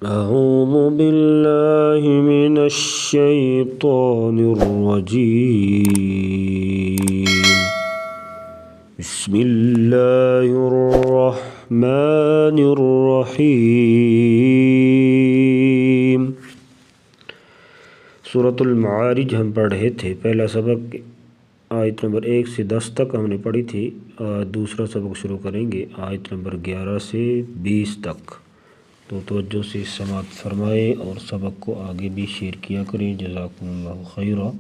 أعوذ بالله من الشيطان الرجيم. بسم الله الرحمن الرحيم. सूरतुल मारिज हम पढ़ रहे थे। पहला सबक आयत नंबर 1 से 10 तक हमने पढ़ी थी। दूसरा सबक शुरू करेंगे आयत नंबर 11 से 20 तक। तो तवज्जो से समाअत फरमाएँ और सबक को आगे भी शेयर किया करें। जज़ाकुमुल्लाहु खैरा।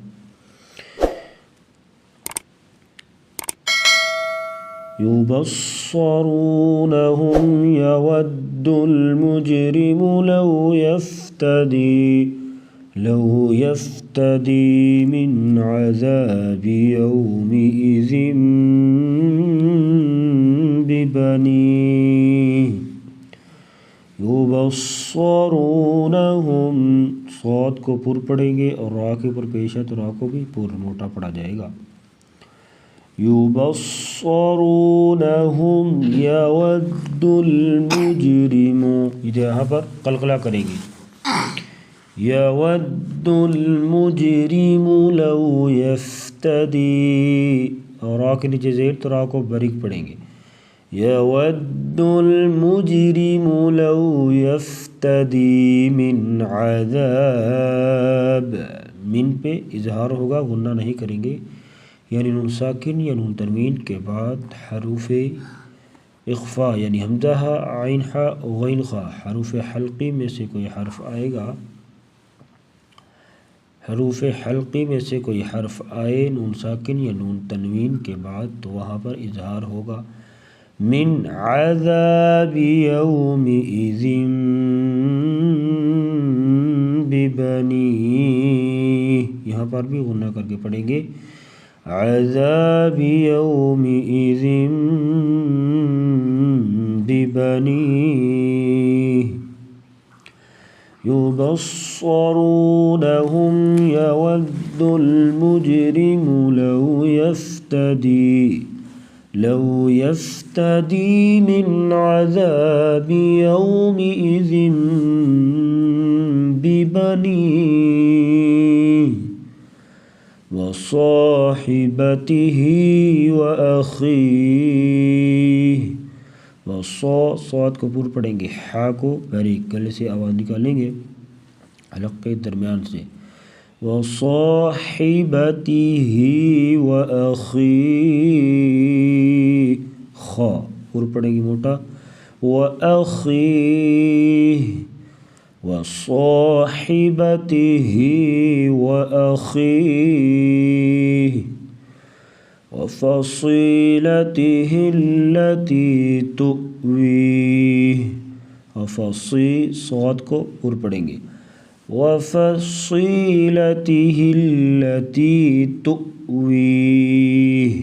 युबस्सरूनहुम यवद्दुल मुजरिमु लौ यफ्तदी मिन अज़ाबि यौमिइज़िन बिबनीह। युबस्सरूनहुम, सौद को पुर पढ़ेंगे और रा के ऊपर पेश है तो रा को भी पुर मोटा पढ़ा जाएगा। युबस्सरूनहुम यवद्दुल मुजरिमु, यहाँ पर कलकला करेंगे। यवद्दुल मुजरिमु लौ यफ्तदी, और रा के नीचे ज़ेर तो रा को बारीक पढ़ेंगे। यवद्दुल मुजरिमु लौ यफ्तदी मिन अज़ाब, मिन पे इजहार होगा, गुन्ना नहीं करेंगे। यानी नून साकिन या नून तनवीन के बाद हरूफ़े इख्फ़ा यानी हमज़ा आइन हा गैन खा, हरूफ़े हल्क़ी में से कोई हर्फ आएगा, हरूफ़े हल्क़ी में से कोई हर्फ आए नून साकिन या नून तनवीन के बाद तो वहाँ पर इजहार होगा। मिन अज़ाबि यौमिइज़िन बिबनीह, यहाँ पर भी गुन्ना करके पढ़ेंगे। अज़ाबि यौमिइज़िन बिबनीह। युबस्सरूनहुम यवद्दुल मुजरिमु लौ यफ्तदी मिन अज़ाबि यौमिइज़िन बिबनीह व साहिबतिही व अख़ीह। व सौद को पूर पढ़ेंगे, हा को बारीक गले से आवाज़ निकालेंगे हलक़ के दरमियान से। व साहिबतिही व अख़ीह, खा पूर पढ़ेंगे मोटा। व अख़ीह, व साहिबतिही व अख़ीह व फ़सीलतिही अल्लती तुअवीह। सौद को पुर पढ़ेंगे। व फ़सीलतिही अल्लती तुअवीह,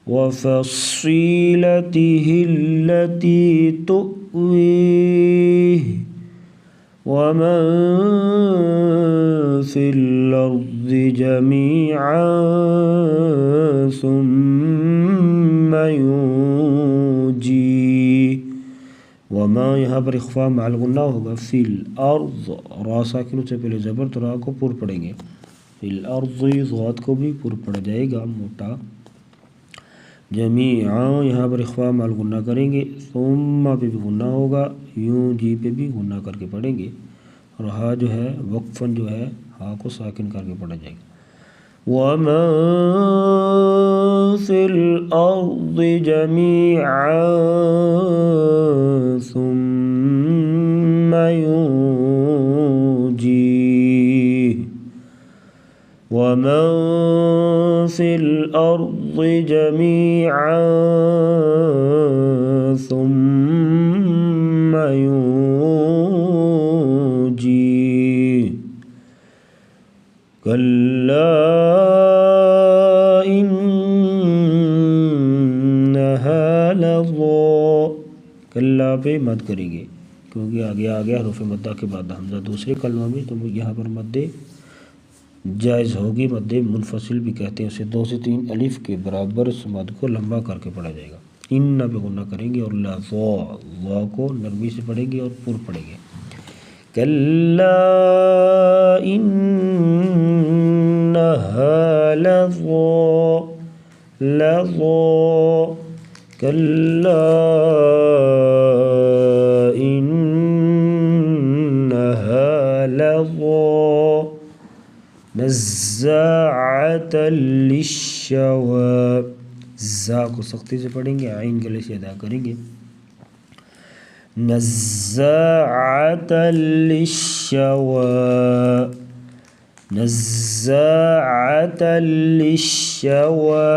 व फ़सीलतिही अल्लती तुअवीह व मन फ़िल अर्ज़ि जमीअन सुम्मा युंजीह। वमा यहाँ पर इख्फ़ा माल गुन्ना होगा। फिल अर्ज़, रा साकिन से पहले ज़बर तो रा को पुर पढ़ेंगे। फिल अर्ज़ि, ज़ाद को भी पुर पढ़ा जाएगा मोटा। जमीअन, यहाँ पर इख्फ़ा माल गुन्ना करेंगे। सुम्मा पे भी गुन्ना होगा, यूं जी पे भी गुन्ना करके पढ़ेंगे। और हा जो है वक्फ़न जो है हा को साकिन करके पढ़ा जाएगा। वमा फ़िल अर्ज़ि जमीअन सुम्मा युंजीह। वमा फ़िल अर्ज़ि जमीअन सुम्मा युंजीह। कल्ला इन्नहा लज़ा, कल्ला पे मद करेंगे क्योंकि आगे आ गया हरूफ़ मद्दा के बाद हमज़ा दूसरे कलमा में, तो यहाँ पर मद्दे जायज़ होगी। मद्दे मुनफसिल भी कहते हैं उसे। 2 से 3 अलिफ के बराबर इस मद को लंबा करके पढ़ा जाएगा। इन्ना पे गुन्ना करेंगे और ला को नरमी से पढ़ेंगे और पुर पढ़ेंगे। कल्ला इन्नहा लज़ा कल्ला इन्नहा लज़ा नज़्ज़ाअतन लिश्शवा। ज़ा को सख्ती से पढ़ेंगे, आइन गले से अदा करेंगे। नज़्ज़ाअतन लिश्शवा नज़्ज़ाअतन लिश्शवा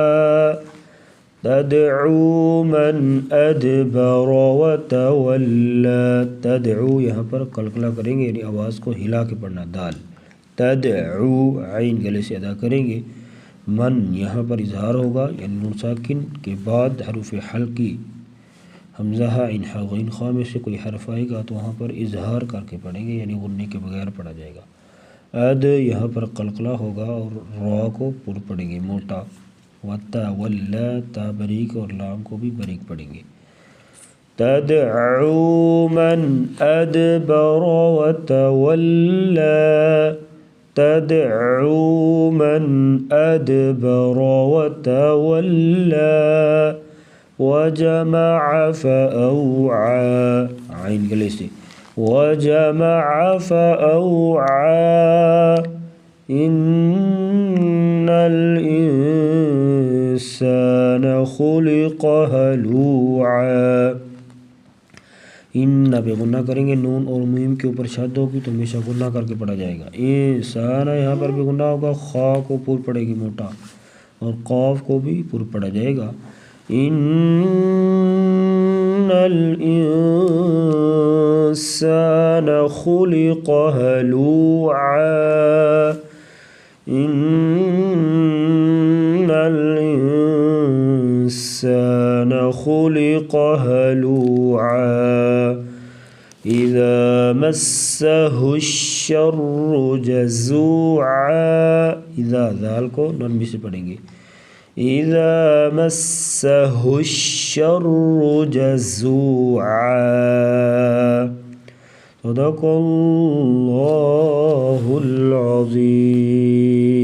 तदउ मन अदबर व तवल्ला। तदउ यहाँ पर कलकला करेंगे, यानी आवाज़ को हिला के पढ़ना। दाल तदउ आइन गले से अदा करेंगे। मन यहाँ पर इजहार होगा, यानी नून साकिन के बाद हरूफ हल्की हमज़ा इन हा गैन खा में से कोई हर्फ आएगा तो वहाँ पर इजहार करके पढ़ेंगे, यानी गुन्ने के बगैर पढ़ा जाएगा। अद यहाँ पर कलकला होगा और रा को पुर पढ़ेंगे मोटा। वत्ता वल्ला ता बरीक और लाम को भी बरीक पढ़ेंगे। तदउ मन अदबर व तवल्ला तदउ मन अदबर व तवल्ला वजमअ फअौआ। आइन गले से वजमअ फअौआ इन्नल इंसान खुलिक़ हलूआ। इन्ना पे गुन्ना करेंगे, नून और मीम के ऊपर शद होगी तो हमेशा गुन्ना करके पढ़ा जाएगा। इंसान यहाँ पर भी गुन्ना होगा, खा को पुर पड़ेगी मोटा और कौफ को भी पुर पड़ा जाएगा। इन्नल इंसान खुलिक़ हलूआ इन्नल इंसान खुलिक़ हलूआ इज़ा मस्सहु श्शर्रु जज़ूआ। इज़ा ज़ाल को नरमी से पढ़ेंगे। इज़ा मस्सहु श्शर्रु जज़ूआ। सदक़ल्लाहुल अज़ीम।